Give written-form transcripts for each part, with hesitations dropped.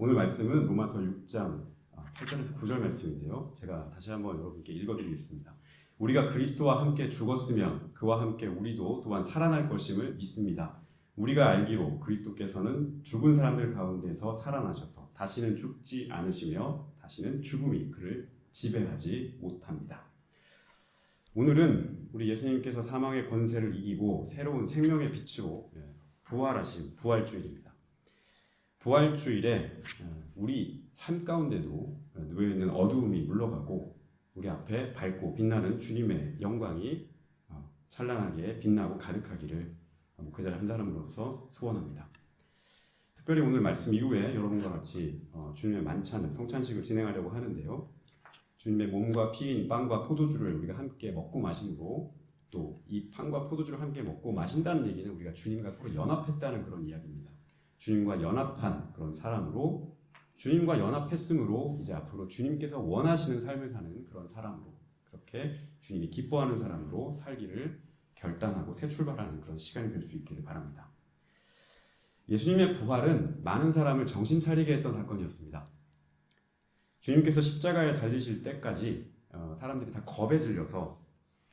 오늘 말씀은 로마서 6장 8절에서 9절 말씀인데요. 제가 다시 한번 여러분께 읽어드리겠습니다. 우리가 그리스도와 함께 죽었으면 그와 함께 우리도 또한 살아날 것임을 믿습니다. 우리가 알기로 그리스도께서는 죽은 사람들 가운데서 살아나셔서 다시는 죽지 않으시며 다시는 죽음이 그를 지배하지 못합니다. 오늘은 우리 예수님께서 사망의 권세를 이기고 새로운 생명의 빛으로 부활하신 부활주일입니다. 부활주일에 우리 삶 가운데도 놓여있는 어두움이 물러가고 우리 앞에 밝고 빛나는 주님의 영광이 찬란하게 빛나고 가득하기를 목회자 한 사람으로서 소원합니다. 특별히 오늘 말씀 이후에 여러분과 같이 주님의 만찬, 성찬식을 진행하려고 하는데요. 주님의 몸과 피인 빵과 포도주를 우리가 함께 먹고 마심으로 또 이 빵과 포도주를 함께 먹고 마신다는 얘기는 우리가 주님과 서로 연합했다는 그런 이야기입니다. 주님과 연합한 그런 사람으로, 주님과 연합했으므로 이제 앞으로 주님께서 원하시는 삶을 사는 그런 사람으로, 그렇게 주님이 기뻐하는 사람으로 살기를 결단하고 새 출발하는 그런 시간이 될 수 있기를 바랍니다. 예수님의 부활은 많은 사람을 정신 차리게 했던 사건이었습니다. 주님께서 십자가에 달리실 때까지 사람들이 다 겁에 질려서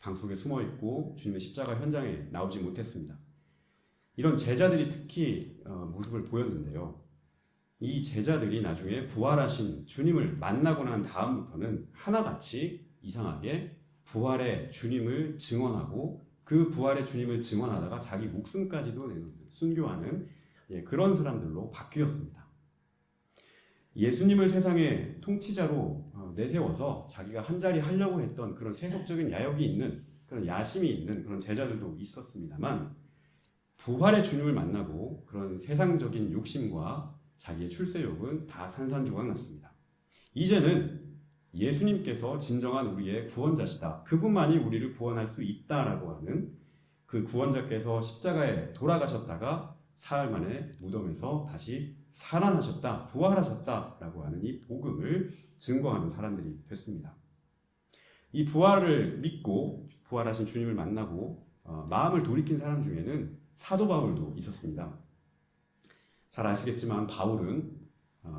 방 속에 숨어 있고 주님의 십자가 현장에 나오지 못했습니다. 이런 제자들이 특히 모습을 보였는데요. 이 제자들이 나중에 부활하신 주님을 만나고 난 다음부터는 하나같이 이상하게 부활의 주님을 증언하고 그 부활의 주님을 증언하다가 자기 목숨까지도 순교하는 그런 사람들로 바뀌었습니다. 예수님을 세상의 통치자로 내세워서 자기가 한자리 하려고 했던 그런 세속적인 야욕이 있는, 그런 야심이 있는 그런 제자들도 있었습니다만 부활의 주님을 만나고 그런 세상적인 욕심과 자기의 출세욕은 다 산산조각 났습니다. 이제는 예수님께서 진정한 우리의 구원자시다. 그분만이 우리를 구원할 수 있다라고 하는 그 구원자께서 십자가에 돌아가셨다가 사흘 만에 무덤에서 다시 살아나셨다, 부활하셨다라고 하는 이 복음을 증거하는 사람들이 됐습니다. 이 부활을 믿고 부활하신 주님을 만나고 마음을 돌이킨 사람 중에는 사도 바울도 있었습니다. 잘 아시겠지만 바울은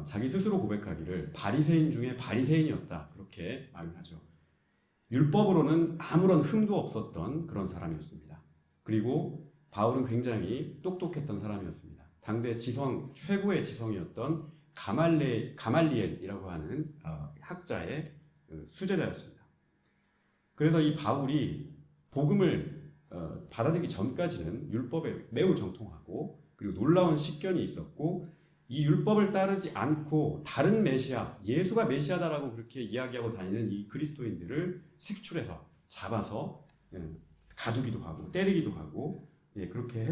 자기 스스로 고백하기를 바리새인 중에 바리새인이었다, 그렇게 말을 하죠. 율법으로는 아무런 흠도 없었던 그런 사람이었습니다. 그리고 바울은 굉장히 똑똑했던 사람이었습니다. 당대 지성, 최고의 지성이었던 가말리엘이라고 하는 학자의 수제자였습니다. 그래서 이 바울이 복음을 받아들이기 전까지는 율법에 매우 정통하고 그리고 놀라운 식견이 있었고 이 율법을 따르지 않고 다른 메시아, 예수가 메시아다라고 그렇게 이야기하고 다니는 이 그리스도인들을 색출해서 잡아서 가두기도 하고 때리기도 하고 그렇게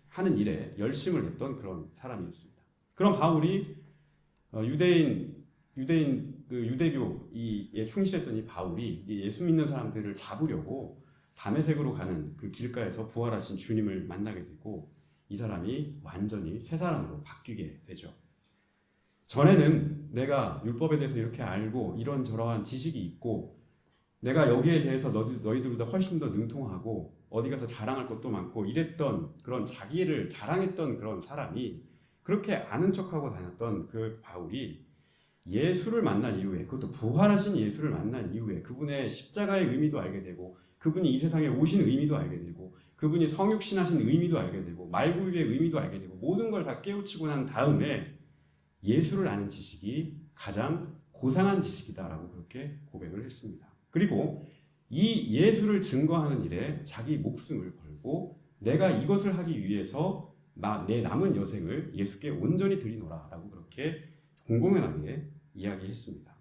하는 일에 열심을 했던 그런 사람이었습니다. 그런 바울이 유대교에 충실했던 이 바울이 예수 믿는 사람들을 잡으려고 다메섹으로 가는 그 길가에서 부활하신 주님을 만나게 되고 이 사람이 완전히 새 사람으로 바뀌게 되죠. 전에는 내가 율법에 대해서 이렇게 알고 이런저러한 지식이 있고 내가 여기에 대해서 너희들보다 훨씬 더 능통하고 어디 가서 자랑할 것도 많고 이랬던 그런 자기를 자랑했던 그런 사람이 그렇게 아는 척하고 다녔던 그 바울이 예수를 만난 이후에, 그것도 부활하신 예수를 만난 이후에 그분의 십자가의 의미도 알게 되고 그분이 이 세상에 오신 의미도 알게 되고 그분이 성육신하신 의미도 알게 되고 말구유의 의미도 알게 되고 모든 걸 다 깨우치고 난 다음에 예수를 아는 지식이 가장 고상한 지식이다라고 그렇게 고백을 했습니다. 그리고 이 예수를 증거하는 일에 자기 목숨을 걸고 내가 이것을 하기 위해서 내 남은 여생을 예수께 온전히 드리노라라고 그렇게 공공연하게 이야기했습니다.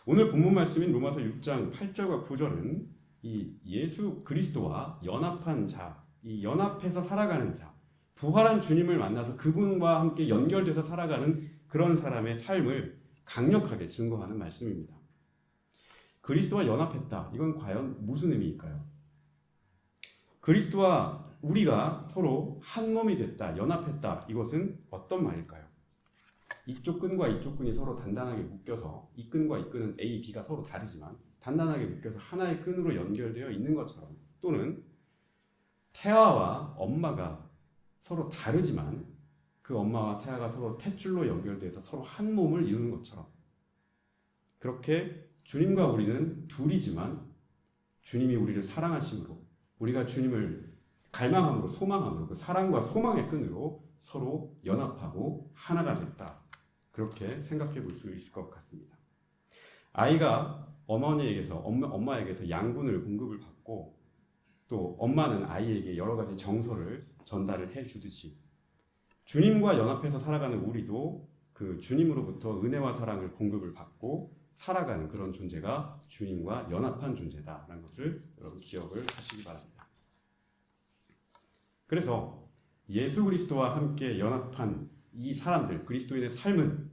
오늘 본문 말씀인 로마서 6장 8절과 9절은 이 예수 그리스도와 연합한 자, 이 연합해서 살아가는 자, 부활한 주님을 만나서 그분과 함께 연결돼서 살아가는 그런 사람의 삶을 강력하게 증거하는 말씀입니다. 그리스도와 연합했다. 이건 과연 무슨 의미일까요? 그리스도와 우리가 서로 한 몸이 됐다, 연합했다. 이것은 어떤 말일까요? 이쪽 끈과 이쪽 끈이 서로 단단하게 묶여서 이 끈과 이 끈은 A, B가 서로 다르지만 단단하게 묶여서 하나의 끈으로 연결되어 있는 것처럼, 또는 태아와 엄마가 서로 다르지만 그 엄마와 태아가 서로 탯줄로 연결돼서 서로 한 몸을 이루는 것처럼 그렇게 주님과 우리는 둘이지만 주님이 우리를 사랑하심으로 우리가 주님을 갈망함으로 소망함으로 그 사랑과 소망의 끈으로 서로 연합하고 하나가 됐다. 그렇게 생각해 볼 수 있을 것 같습니다. 아이가 엄마에게서 양분을 공급을 받고 또 엄마는 아이에게 여러 가지 정서를 전달을 해 주듯이 주님과 연합해서 살아가는 우리도 그 주님으로부터 은혜와 사랑을 공급을 받고 살아가는 그런 존재가 주님과 연합한 존재다라는 것을 여러분 기억을 하시기 바랍니다. 그래서 예수 그리스도와 함께 연합한 이 사람들, 그리스도인의 삶은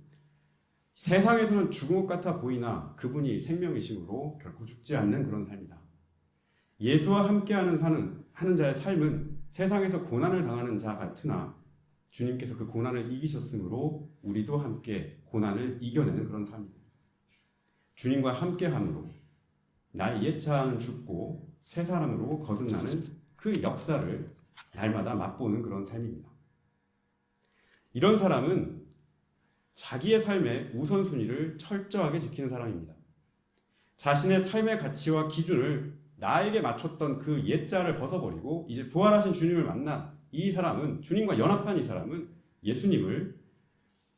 세상에서는 죽은 것 같아 보이나 그분이 생명이심으로 결코 죽지 않는 그런 삶이다. 예수와 함께하는 하는 자의 삶은 세상에서 고난을 당하는 자 같으나 주님께서 그 고난을 이기셨으므로 우리도 함께 고난을 이겨내는 그런 삶이다. 주님과 함께함으로 나의 옛자는 죽고 새 사람으로 거듭나는 그 역사를 날마다 맛보는 그런 삶입니다. 이런 사람은 자기의 삶의 우선순위를 철저하게 지키는 사람입니다. 자신의 삶의 가치와 기준을 나에게 맞췄던 그 옛자를 벗어버리고 이제 부활하신 주님을 만난 이 사람은, 주님과 연합한 이 사람은 예수님을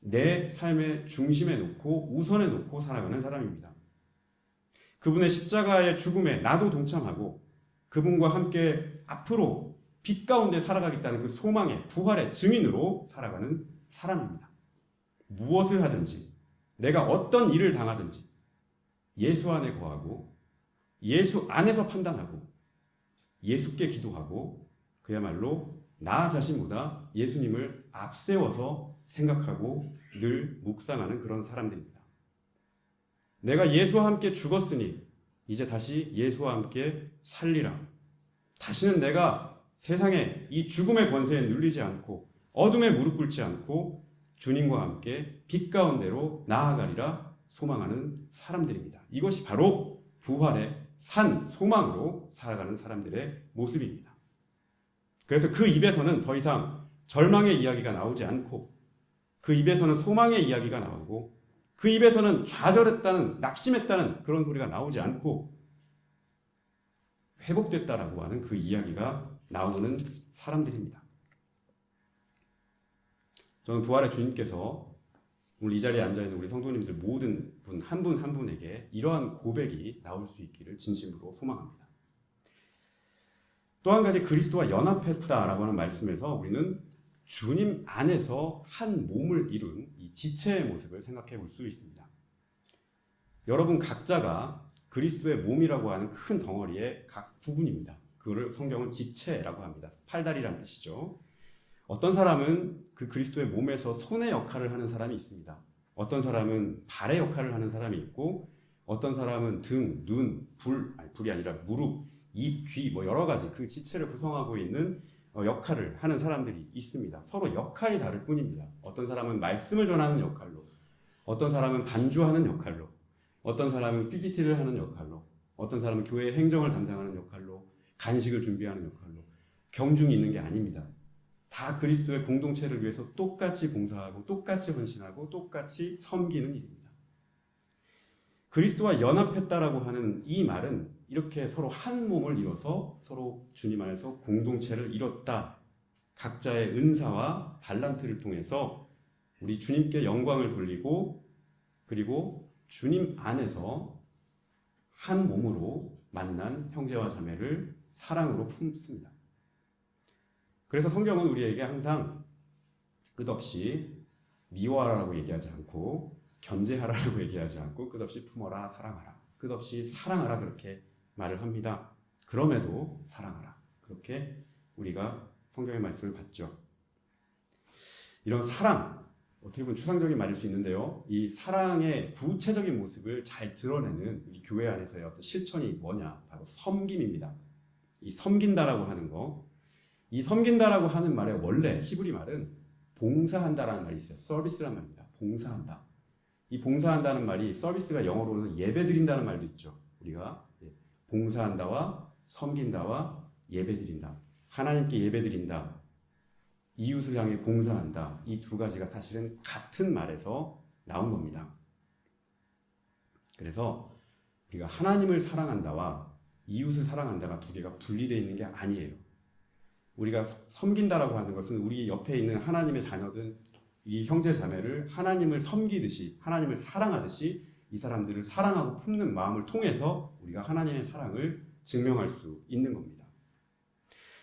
내 삶의 중심에 놓고 우선에 놓고 살아가는 사람입니다. 그분의 십자가의 죽음에 나도 동참하고 그분과 함께 앞으로 빛 가운데 살아가겠다는 그 소망의 부활의 증인으로 살아가는 사람입니다. 무엇을 하든지 내가 어떤 일을 당하든지 예수 안에 거하고 예수 안에서 판단하고 예수께 기도하고 그야말로 나 자신보다 예수님을 앞세워서 생각하고 늘 묵상하는 그런 사람들입니다. 내가 예수와 함께 죽었으니 이제 다시 예수와 함께 살리라. 다시는 내가 세상의 이 죽음의 권세에 눌리지 않고 어둠에 무릎 꿇지 않고 주님과 함께 빛 가운데로 나아가리라 소망하는 사람들입니다. 이것이 바로 부활의 산 소망으로 살아가는 사람들의 모습입니다. 그래서 그 입에서는 더 이상 절망의 이야기가 나오지 않고 그 입에서는 소망의 이야기가 나오고 그 입에서는 좌절했다는, 낙심했다는 그런 소리가 나오지 않고 회복됐다라고 하는 그 이야기가 나오는 사람들입니다. 저는 부활의 주님께서 오늘 이 자리에 앉아있는 우리 성도님들 모든 분 한 분 한 분에게 이러한 고백이 나올 수 있기를 진심으로 소망합니다. 또 한 가지 그리스도와 연합했다라고 하는 말씀에서 우리는 주님 안에서 한 몸을 이룬 이 지체의 모습을 생각해 볼 수 있습니다. 여러분 각자가 그리스도의 몸이라고 하는 큰 덩어리의 각 부분입니다. 그거를 성경은 지체라고 합니다. 팔다리란 뜻이죠. 어떤 사람은 그 그리스도의 몸에서 손의 역할을 하는 사람이 있습니다. 어떤 사람은 발의 역할을 하는 사람이 있고 어떤 사람은 등, 눈, 불이 아니라 무릎, 입, 귀 여러 가지 그 지체를 구성하고 있는 역할을 하는 사람들이 있습니다. 서로 역할이 다를 뿐입니다. 어떤 사람은 말씀을 전하는 역할로, 어떤 사람은 반주하는 역할로, 어떤 사람은 PPT를 하는 역할로, 어떤 사람은 교회 행정을 담당하는 역할로, 간식을 준비하는 역할로 경중이 있는 게 아닙니다. 다 그리스도의 공동체를 위해서 똑같이 봉사하고 똑같이 헌신하고 똑같이 섬기는 일입니다. 그리스도와 연합했다라고 하는 이 말은 이렇게 서로 한 몸을 이뤄서 서로 주님 안에서 공동체를 이뤘다. 각자의 은사와 달란트를 통해서 우리 주님께 영광을 돌리고 그리고 주님 안에서 한 몸으로 만난 형제와 자매를 사랑으로 품습니다. 그래서 성경은 우리에게 항상 끝없이 미워하라고 얘기하지 않고 견제하라고 얘기하지 않고 끝없이 품어라, 사랑하라. 끝없이 사랑하라 그렇게 말을 합니다. 그럼에도 사랑하라. 그렇게 우리가 성경의 말씀을 받죠. 이런 사랑, 어떻게 보면 추상적인 말일 수 있는데요. 이 사랑의 구체적인 모습을 잘 드러내는 우리 교회 안에서의 어떤 실천이 뭐냐? 바로 섬김입니다. 이 섬긴다라고 하는 거. 이 섬긴다라고 하는 말의 원래 히브리 말은 봉사한다라는 말이 있어요. 서비스란 말입니다. 봉사한다. 이 봉사한다는 말이 서비스가 영어로는 예배드린다는 말도 있죠. 우리가 봉사한다와 섬긴다와 예배드린다. 하나님께 예배드린다. 이웃을 향해 봉사한다. 이 두 가지가 사실은 같은 말에서 나온 겁니다. 그래서 우리가 하나님을 사랑한다와 이웃을 사랑한다가 두 개가 분리되어 있는 게 아니에요. 우리가 섬긴다라고 하는 것은 우리 옆에 있는 하나님의 자녀들, 이 형제 자매를 하나님을 섬기듯이, 하나님을 사랑하듯이 이 사람들을 사랑하고 품는 마음을 통해서 우리가 하나님의 사랑을 증명할 수 있는 겁니다.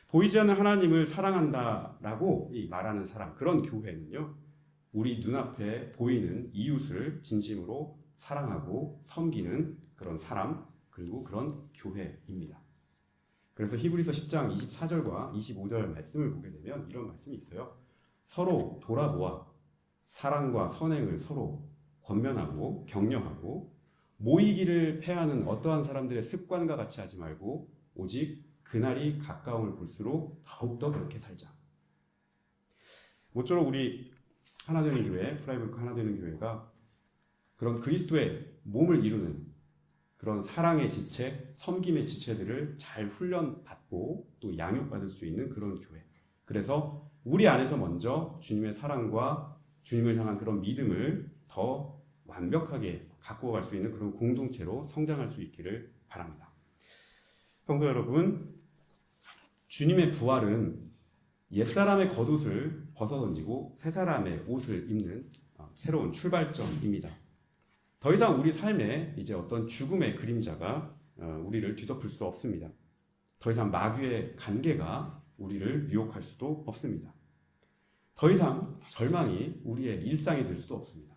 보이지 않는 하나님을 사랑한다라고 말하는 사람, 그런 교회는요, 우리 눈앞에 보이는 이웃을 진심으로 사랑하고 섬기는 그런 사람, 그리고 그런 교회입니다. 그래서 히브리서 10장 24절과 25절 말씀을 보게 되면 이런 말씀이 있어요. 서로 돌아보아 사랑과 선행을 서로 권면하고 격려하고 모이기를 패하는 어떠한 사람들의 습관과 같이 하지 말고 오직 그날이 가까움을 볼수록 더욱더 그렇게 살자. 모쪼록 우리 하나되는 교회, 프라이브크 하나되는 교회가 그런 그리스도의 몸을 이루는 그런 사랑의 지체, 섬김의 지체들을 잘 훈련받고 또 양육받을 수 있는 그런 교회. 그래서 우리 안에서 먼저 주님의 사랑과 주님을 향한 그런 믿음을 더 완벽하게 갖고 갈 수 있는 그런 공동체로 성장할 수 있기를 바랍니다. 성도 여러분, 주님의 부활은 옛사람의 겉옷을 벗어던지고 새사람의 옷을 입는 새로운 출발점입니다. 더 이상 우리 삶에 이제 어떤 죽음의 그림자가 우리를 뒤덮을 수 없습니다. 더 이상 마귀의 관계가 우리를 유혹할 수도 없습니다. 더 이상 절망이 우리의 일상이 될 수도 없습니다.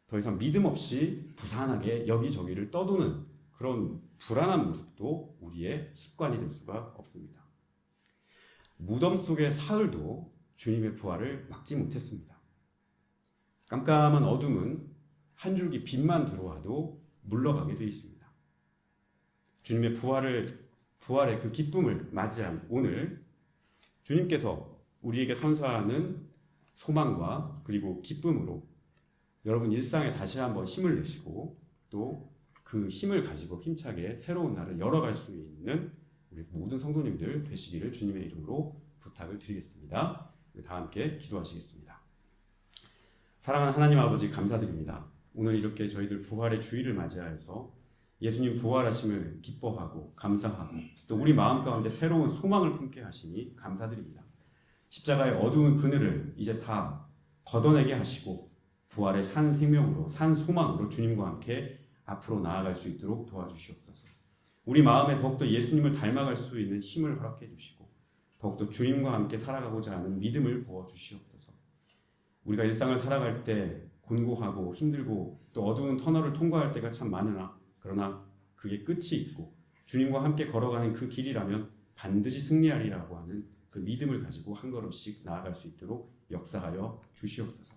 더 이상 믿음 없이 부산하게 여기저기를 떠도는 그런 불안한 모습도 우리의 습관이 될 수가 없습니다. 무덤 속의 사흘도 주님의 부활을 막지 못했습니다. 깜깜한 어둠은 한 줄기 빛만 들어와도 물러가게 되어 있습니다. 주님의 부활의 그 기쁨을 맞이한 오늘, 주님께서 우리에게 선사하는 소망과 그리고 기쁨으로 여러분 일상에 다시 한번 힘을 내시고 또 그 힘을 가지고 힘차게 새로운 날을 열어갈 수 있는 우리 모든 성도님들 되시기를 주님의 이름으로 부탁을 드리겠습니다. 다 함께 기도하시겠습니다. 사랑하는 하나님 아버지, 감사드립니다. 오늘 이렇게 저희들 부활의 주일을 맞이하여서 예수님 부활하심을 기뻐하고 감사하고 또 우리 마음 가운데 새로운 소망을 품게 하시니 감사드립니다. 십자가의 어두운 그늘을 이제 다 걷어내게 하시고 부활의 산 생명으로, 산 소망으로 주님과 함께 앞으로 나아갈 수 있도록 도와주시옵소서. 우리 마음에 더욱더 예수님을 닮아갈 수 있는 힘을 허락해 주시고 더욱더 주님과 함께 살아가고자 하는 믿음을 부어주시옵소서. 우리가 일상을 살아갈 때 곤고하고 힘들고 또 어두운 터널을 통과할 때가 참 많으나 그러나 그게 끝이 있고 주님과 함께 걸어가는 그 길이라면 반드시 승리하리라고 하는 그 믿음을 가지고 한 걸음씩 나아갈 수 있도록 역사하여 주시옵소서.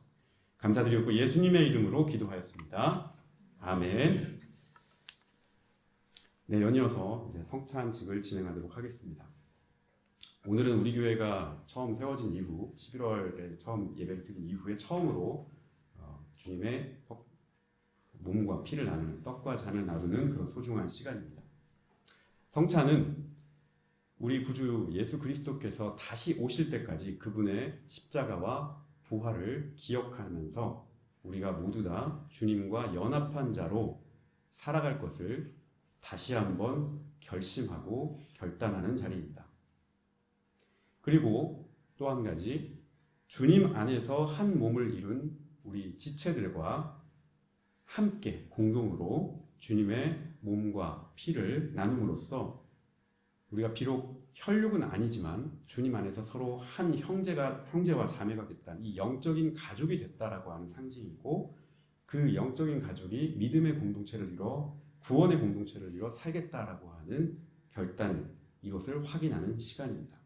감사드리고 예수님의 이름으로 기도하였습니다. 아멘. 네, 연이어서 이제 성찬식을 진행하도록 하겠습니다. 오늘은 우리 교회가 처음 세워진 이후 11월에 처음 예배를 드린 이후에 처음으로 주님의 몸과 피를 나누는 떡과 잔을 나누는 그런 소중한 시간입니다. 성찬은 우리 구주 예수 그리스도께서 다시 오실 때까지 그분의 십자가와 부활을 기억하면서 우리가 모두 다 주님과 연합한 자로 살아갈 것을 다시 한번 결심하고 결단하는 자리입니다. 그리고 또 한 가지, 주님 안에서 한 몸을 이룬 우리 지체들과 함께 공동으로 주님의 몸과 피를 나눔으로써 우리가 비록 혈육은 아니지만 주님 안에서 서로 한 형제와 자매가 됐다. 이 영적인 가족이 됐다라고 하는 상징이고 그 영적인 가족이 믿음의 공동체를 이뤄 구원의 공동체를 이뤄 살겠다라고 하는 결단, 이것을 확인하는 시간입니다.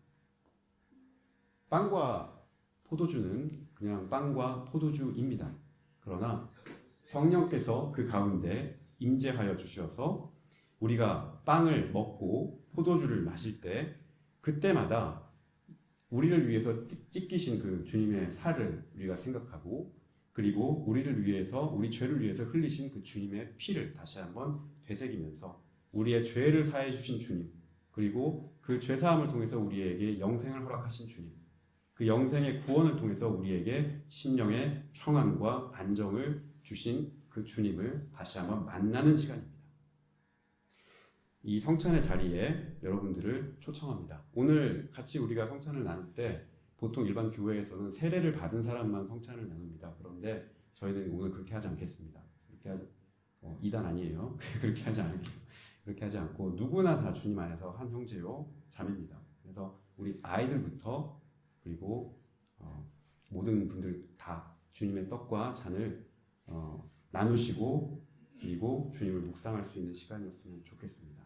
빵과 포도주는 그냥 빵과 포도주입니다. 그러나 성령께서 그 가운데 임재하여 주셔서 우리가 빵을 먹고 포도주를 마실 때 그때마다 우리를 위해서 찢기신 그 주님의 살을 우리가 생각하고 그리고 우리를 위해서 우리 죄를 위해서 흘리신 그 주님의 피를 다시 한번 되새기면서 우리의 죄를 사해 주신 주님 그리고 그 죄사함을 통해서 우리에게 영생을 허락하신 주님 그 영생의 구원을 통해서 우리에게 심령의 평안과 안정을 주신 그 주님을 다시 한번 만나는 시간입니다. 이 성찬의 자리에 여러분들을 초청합니다. 오늘 같이 우리가 성찬을 나눌 때 보통 일반 교회에서는 세례를 받은 사람만 성찬을 나눕니다. 그런데 저희는 오늘 그렇게 하지 않겠습니다. 이단 아니에요. 그렇게 하지 않고 누구나 다 주님 안에서 한 형제요 자매입니다. 그래서 우리 아이들부터 그리고 모든 분들 다 주님의 떡과 잔을 나누시고 그리고 주님을 묵상할 수 있는 시간이었으면 좋겠습니다.